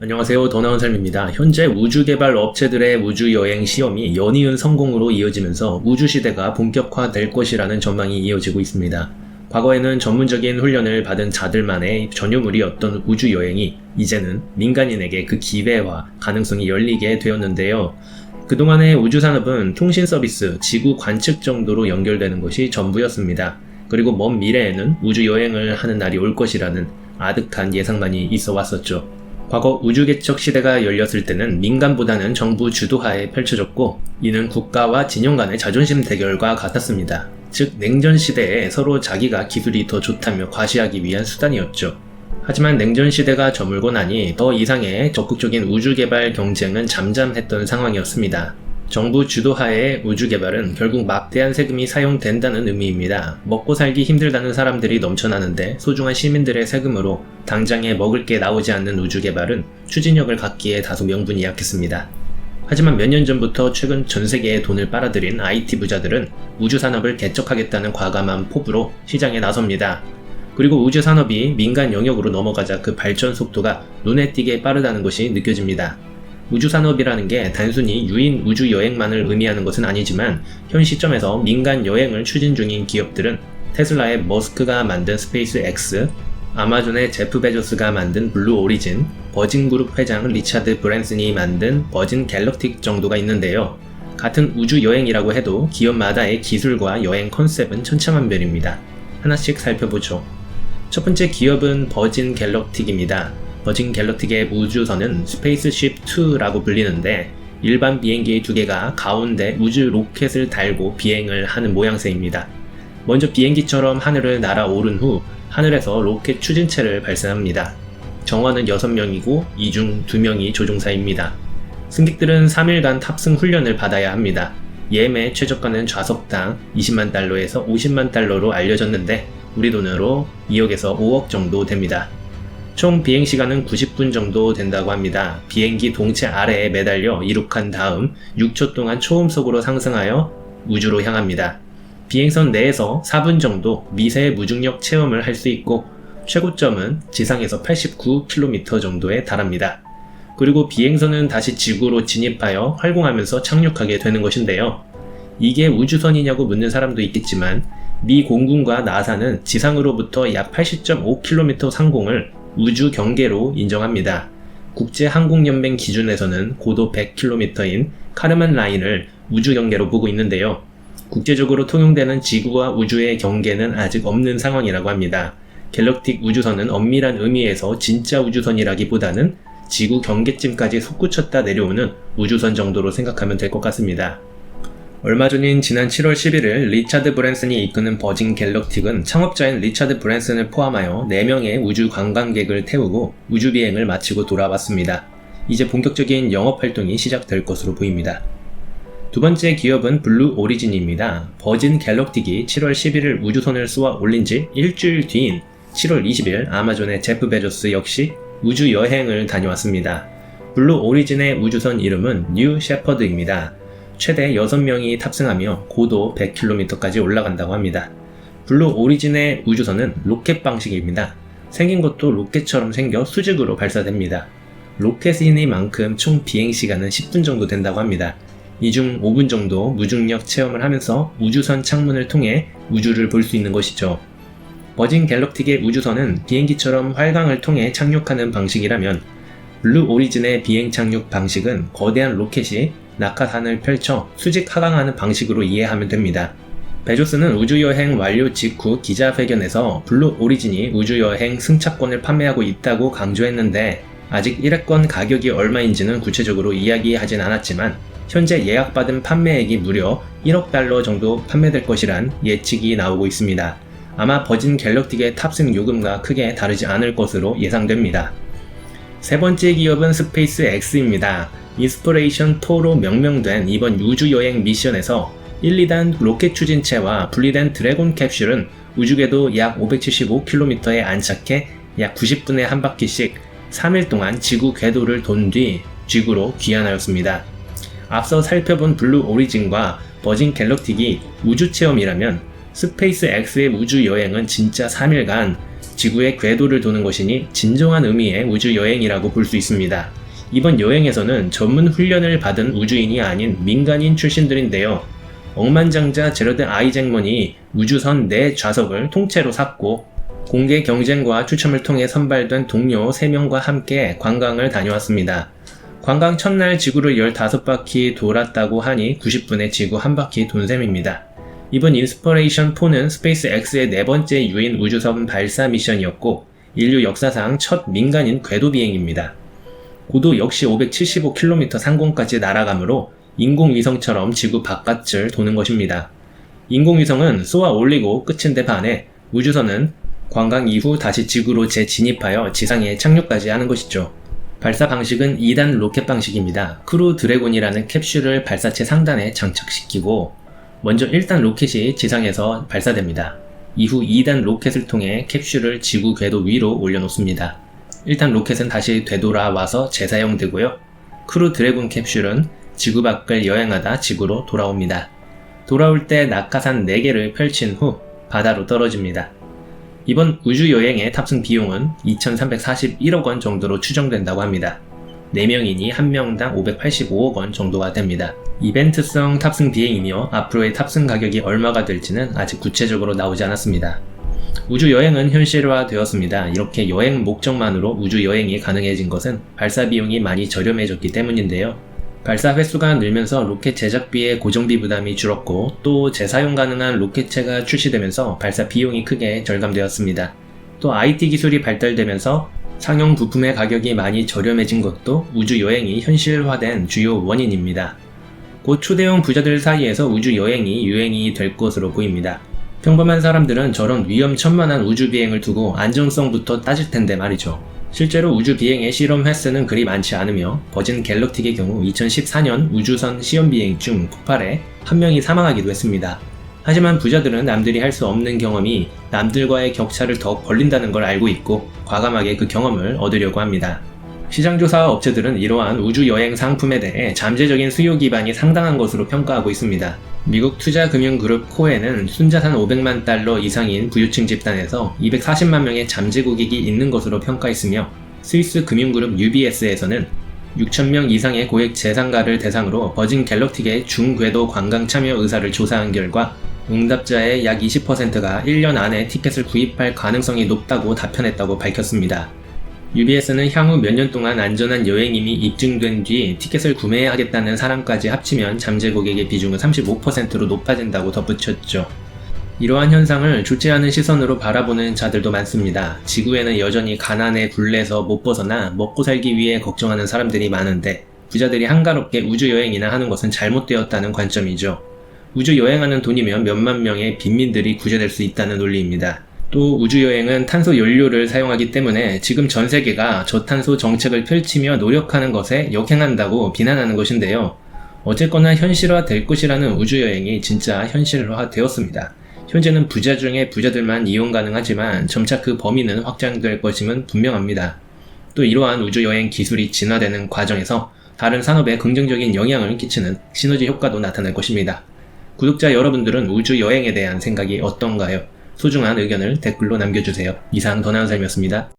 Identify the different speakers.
Speaker 1: 안녕하세요. 더 나은 삶입니다. 현재 우주개발 업체들의 우주여행 시험이 연이은 성공으로 이어지면서 우주시대가 본격화될 것이라는 전망이 이어지고 있습니다. 과거에는 전문적인 훈련을 받은 자들만의 전유물이었던 우주여행이 이제는 민간인에게 그 기회와 가능성이 열리게 되었는데요. 그동안의 우주산업은 통신 서비스, 지구 관측 정도로 연결되는 것이 전부였습니다. 그리고 먼 미래에는 우주여행을 하는 날이 올 것이라는 아득한 예상만이 있어 왔었죠. 과거 우주개척 시대가 열렸을 때는 민간보다는 정부 주도하에 펼쳐졌고, 이는 국가와 진영 간의 자존심 대결과 같았습니다. 즉, 냉전 시대에 서로 자기가 기술이 더 좋다며 과시하기 위한 수단이었죠. 하지만 냉전 시대가 저물고 나니 더 이상의 적극적인 우주개발 경쟁은 잠잠했던 상황이었습니다. 정부 주도하의 우주개발은 결국 막대한 세금이 사용된다는 의미입니다. 먹고 살기 힘들다는 사람들이 넘쳐나는데 소중한 시민들의 세금으로 당장에 먹을 게 나오지 않는 우주개발은 추진력을 갖기에 다소 명분이 약했습니다. 하지만 몇 년 전부터 최근 전 세계에 돈을 빨아들인 IT 부자들은 우주산업을 개척하겠다는 과감한 포부로 시장에 나섭니다. 그리고 우주산업이 민간 영역으로 넘어가자 그 발전 속도가 눈에 띄게 빠르다는 것이 느껴집니다. 우주산업이라는 게 단순히 유인 우주여행만을 의미하는 것은 아니지만, 현 시점에서 민간 여행을 추진 중인 기업들은 테슬라의 머스크가 만든 스페이스 X, 아마존의 제프 베조스가 만든 블루 오리진, 버진그룹 회장 리차드 브랜슨이 만든 버진 갤럭틱 정도가 있는데요. 같은 우주여행이라고 해도 기업마다의 기술과 여행 컨셉은 천차만별입니다. 하나씩 살펴보죠. 첫 번째 기업은 버진 갤럭틱입니다. 버진 갤럭틱의 우주선은 스페이스쉽2라고 불리는데, 일반 비행기 2개가 가운데 우주 로켓을 달고 비행을 하는 모양새입니다. 먼저 비행기처럼 하늘을 날아오른 후 하늘에서 로켓 추진체를 발사합니다. 정원은 6명이고 이 중 2명이 조종사입니다. 승객들은 3일간 탑승 훈련을 받아야 합니다. 예매 최저가는 좌석당 20만 달러에서 50만 달러로 알려졌는데, 우리 돈으로 2억에서 5억 정도 됩니다. 총 비행시간은 90분 정도 된다고 합니다. 비행기 동체 아래에 매달려 이륙한 다음 6초 동안 초음속으로 상승하여 우주로 향합니다. 비행선 내에서 4분 정도 미세 무중력 체험을 할 수 있고, 최고점은 지상에서 89km 정도에 달합니다. 그리고 비행선은 다시 지구로 진입하여 활공하면서 착륙하게 되는 것인데요. 이게 우주선이냐고 묻는 사람도 있겠지만, 미 공군과 나사는 지상으로부터 약 80.5km 상공을 우주 경계로 인정합니다. 국제항공연맹 기준에서는 고도 100km인 카르만 라인을 우주 경계로 보고 있는데요. 국제적으로 통용되는 지구와 우주의 경계는 아직 없는 상황이라고 합니다. 갤럭틱 우주선은 엄밀한 의미에서 진짜 우주선이라기보다는 지구 경계쯤까지 솟구쳤다 내려오는 우주선 정도로 생각하면 될 것 같습니다. 얼마 전인 지난 7월 11일 리차드 브랜슨이 이끄는 버진 갤럭틱은 창업자인 리차드 브랜슨을 포함하여 4명의 우주 관광객을 태우고 우주비행을 마치고 돌아왔습니다. 이제 본격적인 영업활동이 시작될 것으로 보입니다. 두 번째 기업은 블루 오리진입니다. 버진 갤럭틱이 7월 11일 우주선을 쏘아 올린 지 일주일 뒤인 7월 20일 아마존의 제프 베조스 역시 우주여행을 다녀왔습니다. 블루 오리진의 우주선 이름은 뉴 셰퍼드입니다. 최대 6명이 탑승하며 고도 100km까지 올라간다고 합니다. 블루 오리진의 우주선은 로켓 방식입니다. 생긴 것도 로켓처럼 생겨 수직으로 발사됩니다. 로켓이니만큼 총 비행시간은 10분 정도 된다고 합니다. 이 중 5분 정도 무중력 체험을 하면서 우주선 창문을 통해 우주를 볼 수 있는 것이죠. 버진 갤럭틱의 우주선은 비행기처럼 활강을 통해 착륙하는 방식이라면, 블루 오리진의 비행 착륙 방식은 거대한 로켓이 낙하산을 펼쳐 수직 하강하는 방식으로 이해하면 됩니다. 베조스는 우주여행 완료 직후 기자회견에서 블루 오리진이 우주여행 승차권을 판매하고 있다고 강조했는데, 아직 1회권 가격이 얼마인지는 구체적으로 이야기하진 않았지만, 현재 예약받은 판매액이 무려 1억 달러 정도 판매될 것이란 예측이 나오고 있습니다. 아마 버진 갤럭틱의 탑승 요금과 크게 다르지 않을 것으로 예상됩니다. 세 번째 기업은 스페이스 X입니다. 인스피레이션 2로 명명된 이번 우주여행 미션에서 1, 2단 로켓 추진체와 분리된 드래곤 캡슐은 우주궤도 약 575km에 안착해 약 90분에 한 바퀴씩 3일 동안 지구 궤도를 돈 뒤 지구로 귀환하였습니다. 앞서 살펴본 블루 오리진과 버진 갤럭틱이 우주 체험이라면, 스페이스 X의 우주여행은 진짜 3일간 지구의 궤도를 도는 것이니 진정한 의미의 우주여행이라고 볼 수 있습니다. 이번 여행에서는 전문 훈련을 받은 우주인이 아닌 민간인 출신들인데요. 억만장자 제러드 아이잭먼이 우주선 4좌석을 통째로 샀고 공개 경쟁과 추첨을 통해 선발된 동료 3명과 함께 관광을 다녀왔습니다. 관광 첫날 지구를 15바퀴 돌았다고 하니 90분에 지구 한 바퀴 돈 셈입니다. 이번 인스퍼레이션 4는 스페이스X의 4번째 유인 우주선 발사 미션이었고 인류 역사상 첫 민간인 궤도 비행입니다. 고도 역시 575km 상공까지 날아가므로 인공위성처럼 지구 바깥을 도는 것입니다. 인공위성은 쏘아 올리고 끝인데 반해 우주선은 관광 이후 다시 지구로 재진입하여 지상에 착륙까지 하는 것이죠. 발사 방식은 2단 로켓 방식입니다. 크루 드래곤이라는 캡슐을 발사체 상단에 장착시키고 먼저 1단 로켓이 지상에서 발사됩니다. 이후 2단 로켓을 통해 캡슐을 지구 궤도 위로 올려놓습니다. 1단 로켓은 다시 되돌아와서 재사용되고요. 크루 드래곤 캡슐은 지구 밖을 여행하다 지구로 돌아옵니다. 돌아올 때 낙하산 4개를 펼친 후 바다로 떨어집니다. 이번 우주여행의 탑승 비용은 2,341억 원 정도로 추정된다고 합니다. 4명이니 1명당 585억 원 정도가 됩니다. 이벤트성 탑승 비행이며 앞으로의 탑승 가격이 얼마가 될지는 아직 구체적으로 나오지 않았습니다. 우주여행은 현실화되었습니다. 이렇게 여행 목적만으로 우주여행이 가능해진 것은 발사 비용이 많이 저렴해졌기 때문인데요. 발사 횟수가 늘면서 로켓 제작비의 고정비 부담이 줄었고 또 재사용 가능한 로켓체가 출시되면서 발사 비용이 크게 절감되었습니다. 또 IT 기술이 발달되면서 상용 부품의 가격이 많이 저렴해진 것도 우주여행이 현실화된 주요 원인입니다. 곧 초대형 부자들 사이에서 우주여행이 유행이 될 것으로 보입니다. 평범한 사람들은 저런 위험천만한 우주비행을 두고 안정성부터 따질 텐데 말이죠. 실제로 우주비행의 실험 횟수는 그리 많지 않으며 버진 갤럭틱의 경우 2014년 우주선 시험비행 중 폭발해 1명이 사망하기도 했습니다. 하지만 부자들은 남들이 할 수 없는 경험이 남들과의 격차를 더 벌린다는 걸 알고 있고 과감하게 그 경험을 얻으려고 합니다. 시장조사 업체들은 이러한 우주여행 상품에 대해 잠재적인 수요 기반이 상당한 것으로 평가하고 있습니다. 미국 투자금융그룹 코에는 순자산 500만 달러 이상인 부유층 집단에서 240만 명의 잠재 고객이 있는 것으로 평가했으며 스위스 금융그룹 UBS에서는 6,000명 이상의 고액 재산가를 대상으로 버진 갤럭틱의 중궤도 관광 참여 의사를 조사한 결과 응답자의 약 20%가 1년 안에 티켓을 구입할 가능성이 높다고 답변했다고 밝혔습니다. UBS는 향후 몇 년 동안 안전한 여행임이 입증된 뒤 티켓을 구매하겠다는 사람까지 합치면 잠재 고객의 비중은 35%로 높아진다고 덧붙였죠. 이러한 현상을 좋지 않은 시선으로 바라보는 자들도 많습니다. 지구에는 여전히 가난에 굴레서 못 벗어나 먹고 살기 위해 걱정하는 사람들이 많은데 부자들이 한가롭게 우주여행이나 하는 것은 잘못되었다는 관점이죠. 우주여행하는 돈이면 몇만 명의 빈민들이 구제될 수 있다는 논리입니다. 또 우주여행은 탄소 연료를 사용하기 때문에 지금 전 세계가 저탄소 정책을 펼치며 노력하는 것에 역행한다고 비난하는 것인데요. 어쨌거나 현실화될 것이라는 우주여행이 진짜 현실화되었습니다. 현재는 부자 중에 부자들만 이용 가능하지만 점차 그 범위는 확장될 것임은 분명합니다. 또 이러한 우주여행 기술이 진화되는 과정에서 다른 산업에 긍정적인 영향을 끼치는 시너지 효과도 나타날 것입니다. 구독자 여러분들은 우주여행에 대한 생각이 어떤가요? 소중한 의견을 댓글로 남겨주세요. 이상 더 나은 삶이었습니다.